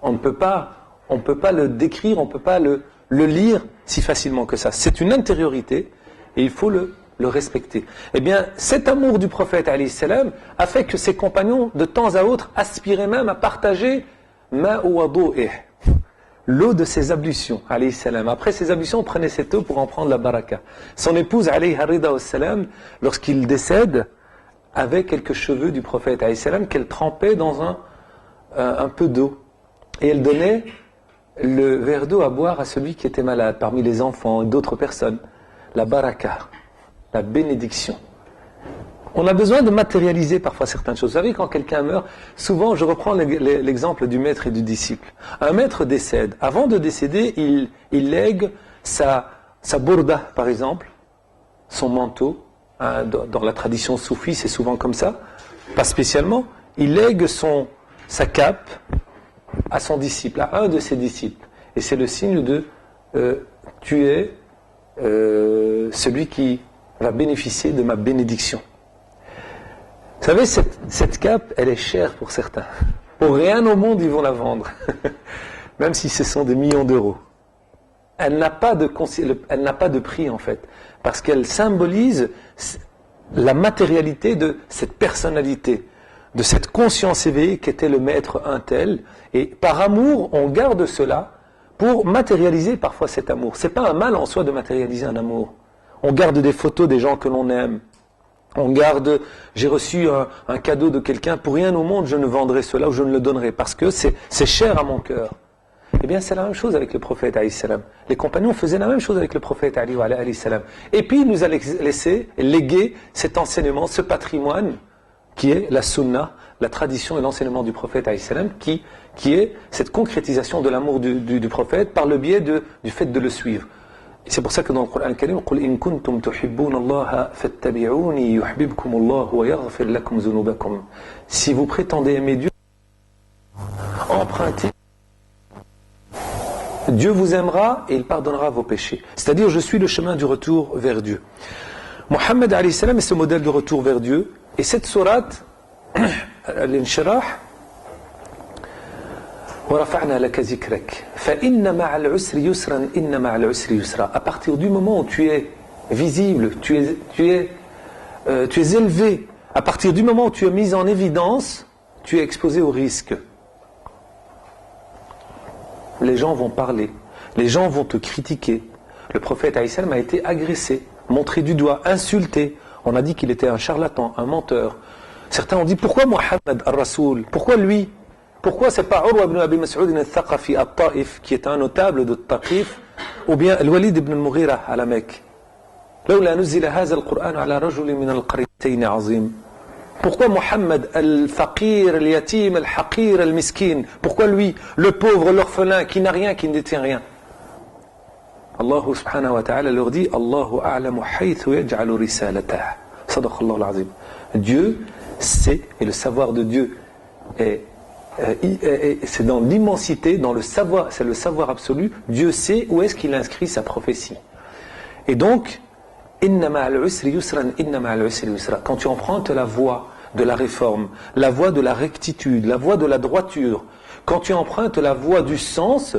On ne peut pas le décrire, on ne peut pas le lire si facilement que ça. C'est une intériorité et il faut le respecter. Eh bien, cet amour du prophète alayhi salam a fait que ses compagnons, de temps à autre, aspiraient même à partager l'eau de ses ablutions, alayhi salam. Après ses ablutions, on prenait cette eau pour en prendre la baraka. Son épouse, alayhi rida salam, lorsqu'il décède, avait quelques cheveux du prophète alayhi salam qu'elle trempait dans un peu d'eau. Et elle donnait le verre d'eau à boire à celui qui était malade, parmi les enfants et d'autres personnes. La baraka, la bénédiction. On a besoin de matérialiser parfois certaines choses. Vous savez, quand quelqu'un meurt, souvent, je reprends l'exemple du maître et du disciple. Un maître décède. Avant de décéder, il lègue sa bourda, par exemple, son manteau. Hein, dans la tradition soufie, c'est souvent comme ça. Pas spécialement. Il lègue sa cape à son disciple, à un de ses disciples. Et c'est le signe de tu es celui qui va bénéficier de ma bénédiction. Vous savez, cette cape, elle est chère pour certains. Pour rien au monde, ils vont la vendre. Même si ce sont des millions d'euros. Elle n'a pas de prix, en fait. Parce qu'elle symbolise la matérialité de cette personnalité, de cette conscience éveillée qu'était le maître un tel. Et par amour, on garde cela pour matérialiser parfois cet amour. C'est pas un mal en soi de matérialiser un amour. On garde des photos des gens que l'on aime. On garde, j'ai reçu un cadeau de quelqu'un, pour rien au monde je ne vendrai cela ou je ne le donnerai, parce que c'est cher à mon cœur. Eh bien c'est la même chose avec le prophète alayhi salam. Les compagnons faisaient la même chose avec le prophète alayhi salam. Et puis il nous a légué cet enseignement, ce patrimoine, qui est la sunna, la tradition et l'enseignement du prophète alayhi salam, qui est cette concrétisation de l'amour du prophète par le biais du fait de le suivre. Et c'est pour ça que dans le Coran al-Karim, قُلْ إِن كُنْتُمْ تُحِبُّونَ اللَّهَ فَاتَّبِعُونِي يُحْبِبْكُمُ اللَّهُ وَيَغْفِرْ لَكُمْ ذُنُوبَكُمْ. Si vous prétendez aimer Dieu, empruntez. Dieu vous aimera et il pardonnera vos péchés. C'est-à-dire, je suis le chemin du retour vers Dieu. Mohammed alayhi salam est ce modèle de retour vers Dieu. Et cette sourate, l'Inshirah, à partir du moment où tu es visible, tu es élevé, à partir du moment où tu es mis en évidence, tu es exposé au risque. Les gens vont parler, les gens vont te critiquer. Le prophète alayhi salam a été agressé, montré du doigt, insulté. On a dit qu'il était un charlatan, un menteur. Certains ont dit, pourquoi Mohammed al-Rasoul? Pourquoi lui? Pourquoi c'est pas Urwa ibn Abi Mas'ud al-Thaqafi al-Ta'if, qui est un notable de Ta'if, ou bien Al-Walid ibn al-Mughira à la Mecque? لولا نزل هذا القرآن على رجل من القريتين عظيم. Pourquoi Mohammed al-Faqir, al-Yatim, al-Haqir, al-Miskin? Pourquoi lui, le pauvre, l'orphelin, qui n'a rien, qui ne détient rien? Allah subhanahu wa ta'ala leur dit, Allahu a'lamu haythu yaj'alu risalatah. Sadaqallahu al-azim. Dieu sait, et le savoir de Dieu c'est dans l'immensité, dans le savoir, c'est le savoir absolu. Dieu sait où est-ce qu'il inscrit sa prophétie. Et donc, quand tu empruntes la voie de la réforme, la voie de la rectitude, la voie de la droiture, quand tu empruntes la voie du sens,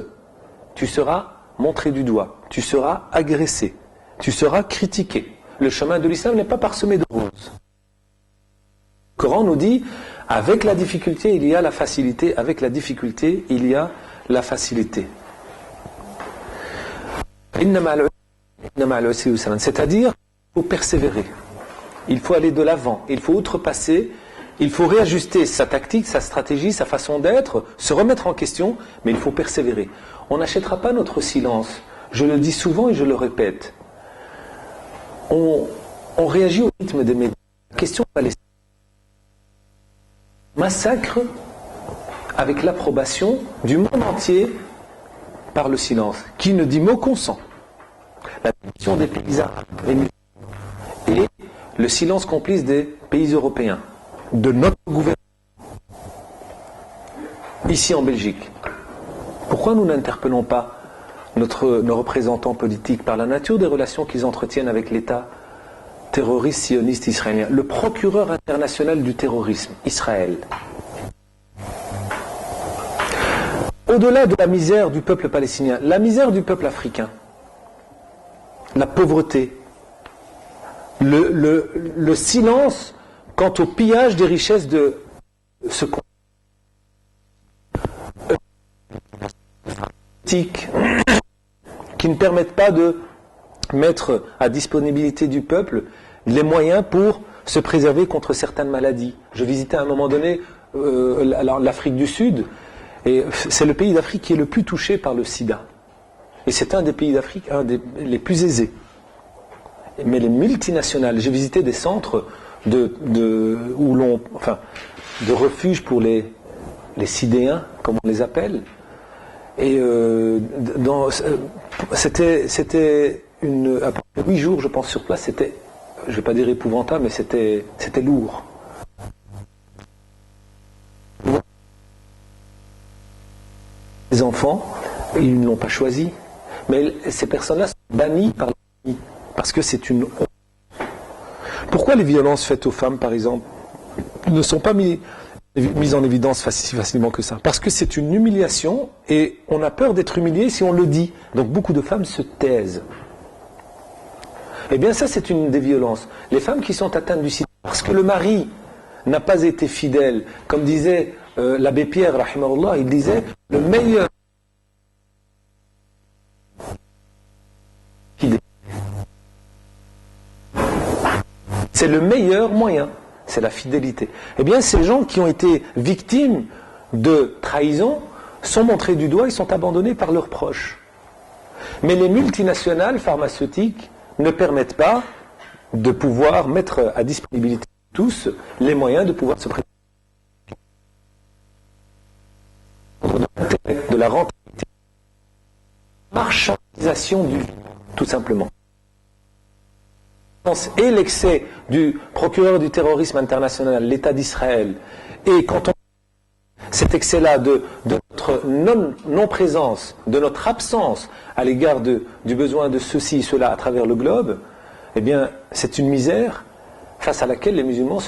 tu seras montré du doigt, tu seras agressé, tu seras critiqué. Le chemin de l'islam n'est pas parsemé de roses. Le Coran nous dit, avec la difficulté, il y a la facilité, avec la difficulté, il y a la facilité. C'est-à-dire, il faut persévérer, il faut aller de l'avant, il faut outrepasser, il faut réajuster sa tactique, sa stratégie, sa façon d'être, se remettre en question, mais il faut persévérer. On n'achètera pas notre silence, je le dis souvent et je le répète. On réagit au rythme des médias. La question palestinienne massacre avec l'approbation du monde entier par le silence, qui ne dit mot consent. La division des pays arabes et le silence complice des pays européens, de notre gouvernement, ici en Belgique. Pourquoi nous n'interpellons pas nos représentants politiques par la nature des relations qu'ils entretiennent avec l'État terroriste sioniste israélien, le procureur international du terrorisme, Israël? Au-delà de la misère du peuple palestinien, la misère du peuple africain, la pauvreté, le silence quant au pillage des richesses de ce qui ne permettent pas de mettre à disponibilité du peuple les moyens pour se préserver contre certaines maladies. Je visitais à un moment donné l'Afrique du Sud, et c'est le pays d'Afrique qui est le plus touché par le sida. Et c'est un des pays d'Afrique, les plus aisés. Mais les multinationales, j'ai visité des centres de refuge pour les sidéens, comme on les appelle. Et c'était après 8 jours, je pense, sur place, c'était, je ne vais pas dire épouvantable, mais c'était lourd. Les enfants, ils ne l'ont pas choisi, mais ces personnes-là sont bannies par la famille, parce que c'est une honte. Pourquoi les violences faites aux femmes, par exemple, ne sont pas mises en évidence si facilement que ça? Parce que c'est une humiliation, et on a peur d'être humilié si on le dit. Donc beaucoup de femmes se taisent. Eh bien ça, c'est une des violences. Les femmes qui sont atteintes du sida, parce que le mari n'a pas été fidèle, comme disait l'abbé Pierre, rahimahullah, il disait, le meilleur c'est le meilleur moyen, c'est la fidélité. Eh bien, ces gens qui ont été victimes de trahison sont montrés du doigt, ils sont abandonnés par leurs proches. Mais les multinationales pharmaceutiques ne permettent pas de pouvoir mettre à disponibilité de tous les moyens de pouvoir se préparer de la rentabilité, marchandisation du vie, tout simplement. Et l'excès du procureur du terrorisme international, l'État d'Israël, et quand on cet excès-là de notre non-présence, de notre absence à l'égard du besoin de ceci et cela à travers le globe, eh bien, c'est une misère face à laquelle les musulmans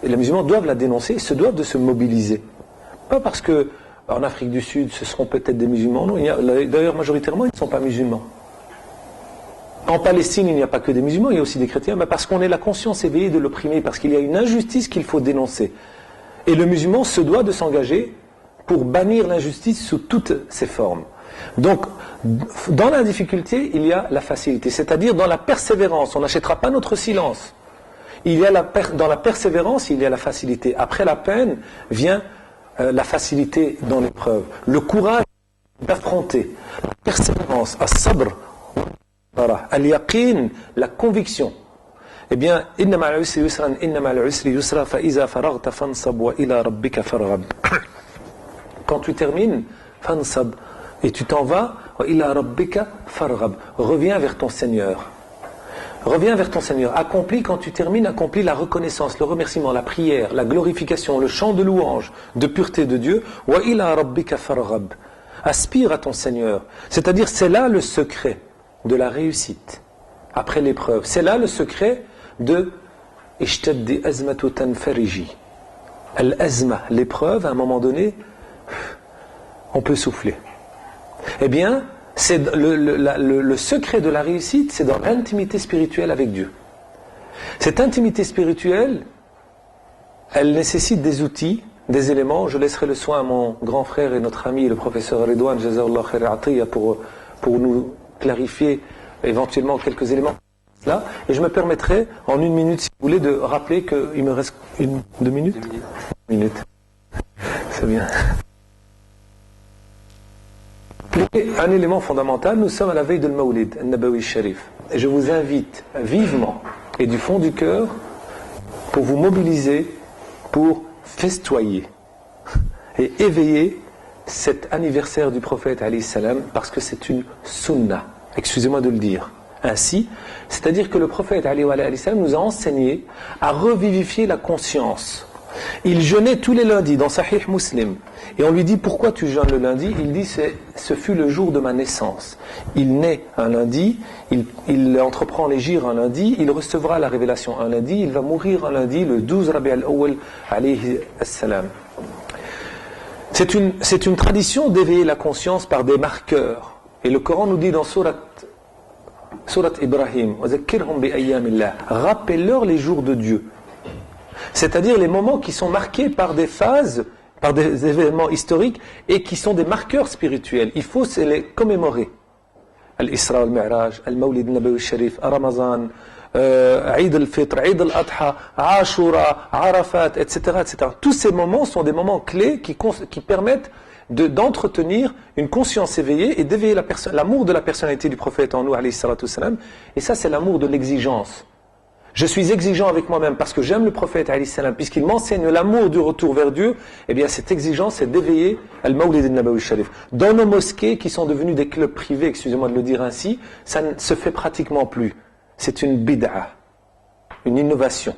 les musulmans doivent la dénoncer, se doivent de se mobiliser. Pas parce que en Afrique du Sud, ce seront peut-être des musulmans, non, d'ailleurs majoritairement, ils ne sont pas musulmans. En Palestine, il n'y a pas que des musulmans, il y a aussi des chrétiens, mais parce qu'on est la conscience éveillée de l'opprimé, parce qu'il y a une injustice qu'il faut dénoncer. Et le musulman se doit de s'engager pour bannir l'injustice sous toutes ses formes. Donc, dans la difficulté, il y a la facilité, c'est-à-dire dans la persévérance. On n'achètera pas notre silence. Dans la persévérance, il y a la facilité. Après la peine, vient la facilité dans l'épreuve. Le courage d'affronter, la persévérance, as-sabr, al-yaqin, la conviction. Eh bien, inna ma'al usri yusran, inna ma'al usri yusra, fa iza faraghta fansab wa ila rabbika farghab. Quand tu termines, fansab, et tu t'en vas, wa ila rabbika farghab. Reviens vers ton Seigneur. Reviens vers ton Seigneur. Accomplis, quand tu termines, accomplis la reconnaissance, le remerciement, la prière, la glorification, le chant de louange, de pureté de Dieu. Wa ila rabbika farghab. Aspire à ton Seigneur. C'est-à-dire, c'est là le secret de la réussite après l'épreuve. C'est là le secret de ishtaddi azmatu tanfariji. Al-azma, l'épreuve, à un moment donné, on peut souffler. Eh bien, c'est le secret de la réussite, c'est dans l'intimité spirituelle avec Dieu. Cette intimité spirituelle, elle nécessite des outils, des éléments. Je laisserai le soin à mon grand frère et notre ami, le professeur Ridwan, Jazallah Khair Atiya, pour nous clarifier éventuellement quelques éléments là, et je me permettrai en 1 minute, si vous voulez, de rappeler qu'il me reste 2 minutes. 2 minutes. C'est bien. Un élément fondamental, nous sommes à la veille de l'Mawlid, al-Nabawi Sharif. Et je vous invite vivement et du fond du cœur pour vous mobiliser, pour festoyer et éveiller cet anniversaire du prophète alayhi salam, parce que c'est une sunna. Excusez-moi de le dire ainsi, c'est-à-dire que le prophète alayhi salam nous a enseigné à revivifier la conscience. Il jeûnait tous les lundis dans Sahih Muslim, et on lui dit pourquoi tu jeûnes le lundi? Il dit ce fut le jour de ma naissance. Il naît un lundi, il entreprend les gires un lundi, il recevra la révélation un lundi, il va mourir un lundi, le 12 Rabi al-Awwal alayhi salam. C'est une tradition d'éveiller la conscience par des marqueurs. Et le Coran nous dit dans Surat Ibrahim, rappelle-leur les jours de Dieu. C'est-à-dire les moments qui sont marqués par des phases, par des événements historiques, et qui sont des marqueurs spirituels. Il faut les commémorer. Al-Isra al-Mi'raj, Al-Mawlid al-Nabawi al-Sharif, Ramazan, Eid al-Fitr, Eid al-Adha, Ashura, Arafat, etc., etc. Tous ces moments sont des moments clés qui permettent d'entretenir une conscience éveillée et d'éveiller l'amour de la personnalité du prophète en nous, alayhi salatu wassalam. Et ça, c'est l'amour de l'exigence. je suis exigeant avec moi-même parce que j'aime le prophète alayhi salam, puisqu'il m'enseigne l'amour du retour vers Dieu, eh bien cette exigence c'est d'éveiller al-Mawlid al-Nabawi Sharif. Dans nos mosquées qui sont devenues des clubs privés, excusez-moi de le dire ainsi, ça ne se fait pratiquement plus. C'est une bid'a, une innovation.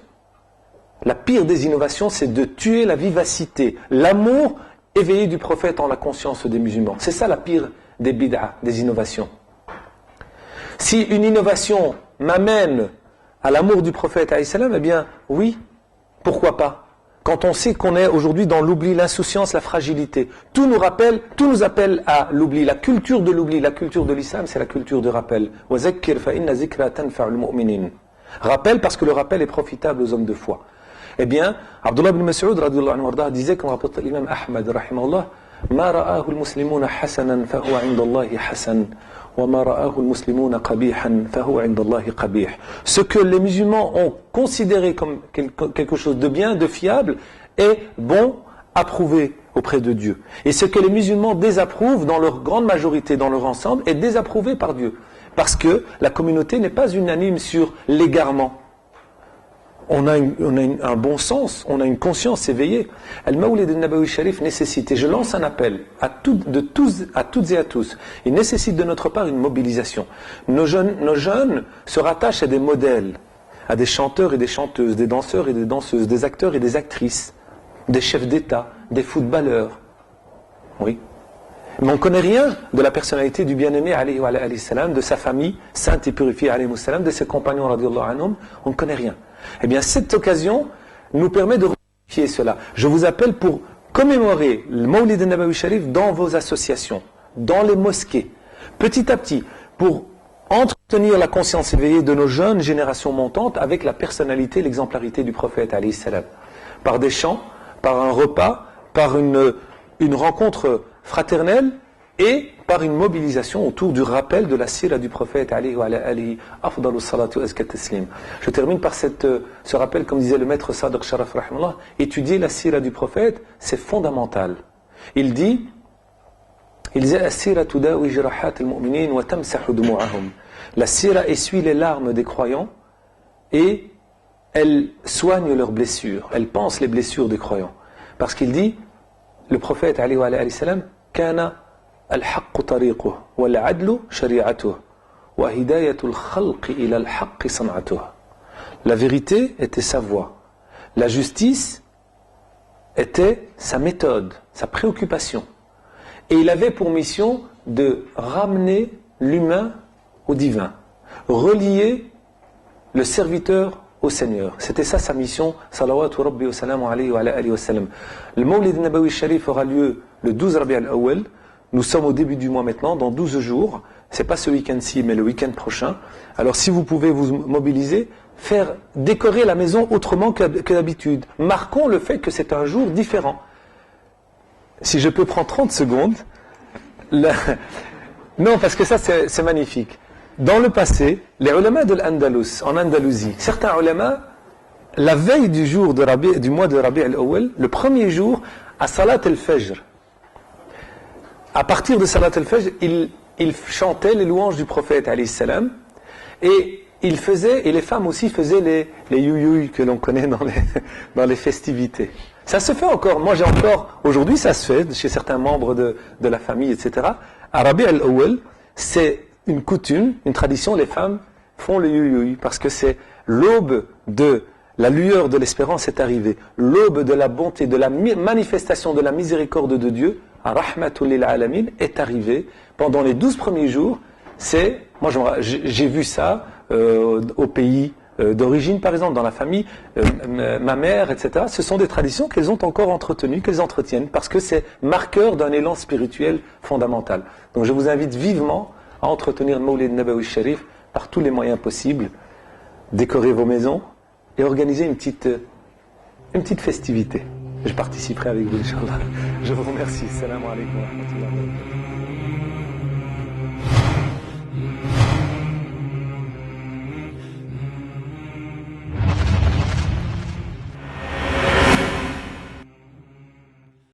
La pire des innovations, c'est de tuer la vivacité, l'amour éveillé du prophète en la conscience des musulmans. C'est ça la pire des bid'a, des innovations. Si une innovation m'amène à l'amour du prophète alayhi salam, eh bien oui, pourquoi pas? Quand on sait qu'on est aujourd'hui dans l'oubli, l'insouciance, la fragilité, tout nous appelle à l'oubli. La culture de l'oubli, la culture de l'islam, c'est la culture de rappel. وَذَكِّرْ فَإِنَّ ذِكْرَى تَنْفَعُ الْمُؤْمِنِينَ. Rappel parce que le rappel est profitable aux hommes de foi. Eh bien, Abdullah ibn Mas'ud radiyallahu anhu disait, comme rapporte l'imam Ahmad rahimahullah, ما رآه المسلمون حسنا فهو عند الله حسن وما رآه المسلمون قبيحا فهو عند الله قبيح. Ce que les musulmans ont considéré comme quelque chose de bien, de fiable, est bon, approuvé auprès de Dieu. Et ce que les musulmans désapprouvent dans leur grande majorité, dans leur ensemble, est désapprouvé par Dieu. Parce que la communauté n'est pas unanime sur l'égarement. On a un bon sens, on a une conscience éveillée. Al-Mawlid al-Nabawi Sharif nécessite, et je lance un appel à toutes et à tous, il nécessite de notre part une mobilisation. Nos jeunes se rattachent à des modèles, à des chanteurs et des chanteuses, des danseurs et des danseuses, des acteurs et des actrices, des chefs d'État, des footballeurs. Oui. Mais on ne connaît rien de la personnalité du bien-aimé alayhi salam, de sa famille sainte et purifiée alayhi salam, de ses compagnons radiyallahu anhum, on ne connaît rien. Eh bien, cette occasion nous permet de vérifier cela. Je vous appelle pour commémorer le Mawlid al-Nabawi Sharif dans vos associations, dans les mosquées, petit à petit, pour entretenir la conscience éveillée de nos jeunes générations montantes avec la personnalité, l'exemplarité du prophète alayhi salam. Par des chants, par un repas, par une rencontre fraternelle et par une mobilisation autour du rappel de la sira du prophète alayhi afdalu salatu wa azka taslim. Je termine par ce rappel, comme disait le maître Sadiq Sharaf rahimahullah, étudier la sira du prophète, c'est fondamental. Il dit as-sira tudawi jirahat al-mu'minin wa tamsahu dumu'ahum. La sira essuie les larmes des croyants et elle soigne leurs blessures, elle pense les blessures des croyants. Parce qu'il dit, le prophète alayhi salam, kana الحق طريقه والعدل شريعته وهداية الخلق إلى الحق صنعته. La vérité était sa voie. La justice était sa méthode, sa préoccupation. Et il avait pour mission de ramener l'humain au divin, relier le serviteur au Seigneur. C'était ça sa mission. Salawatu Rabbi wa salamu alayhi wa alihi wa sallam. Le Mawlid al-Nabawi Sharif aura lieu le 12 Rabi' al-Awwal. Nous sommes au début du mois maintenant, dans 12 jours. C'est pas ce week-end-ci, mais le week-end prochain. Alors si vous pouvez vous mobiliser, faire décorer la maison autrement que d'habitude. Marquons le fait que c'est un jour différent. Si je peux prendre 30 secondes. Non, parce que ça c'est magnifique. Dans le passé, les ulama de l'Andalus, en Andalousie, certains ulama, la veille du mois de Rabi' al-Awwal, le premier jour, à Salat al-Fajr, à partir de Salat al-Fajr, il chantait les louanges du prophète alayhi salam, et les femmes aussi faisaient les youyouy que l'on connaît dans les festivités. Ça se fait encore, aujourd'hui ça se fait chez certains membres de la famille, etc. À Rabi' al-Awwal, c'est une coutume, une tradition, les femmes font le youyouy, parce que c'est l'aube de la lueur de l'espérance est arrivée, l'aube de la bonté, de la manifestation de la miséricorde de Dieu, Rahmatul lil alamin, est arrivée pendant les 12 premiers jours. J'ai vu ça au pays d'origine, par exemple, dans la famille, ma mère, etc. Ce sont des traditions qu'elles ont encore entretenues, qu'elles entretiennent, parce que c'est marqueur d'un élan spirituel fondamental. Donc je vous invite vivement à entretenir le Mawlid Nabawi Sharif par tous les moyens possibles, décorer vos maisons et organiser une petite festivité. Je participerai avec vous, Inch'Allah. Je vous remercie. Salam alaikum wa rahmatullahi wa barakatuh.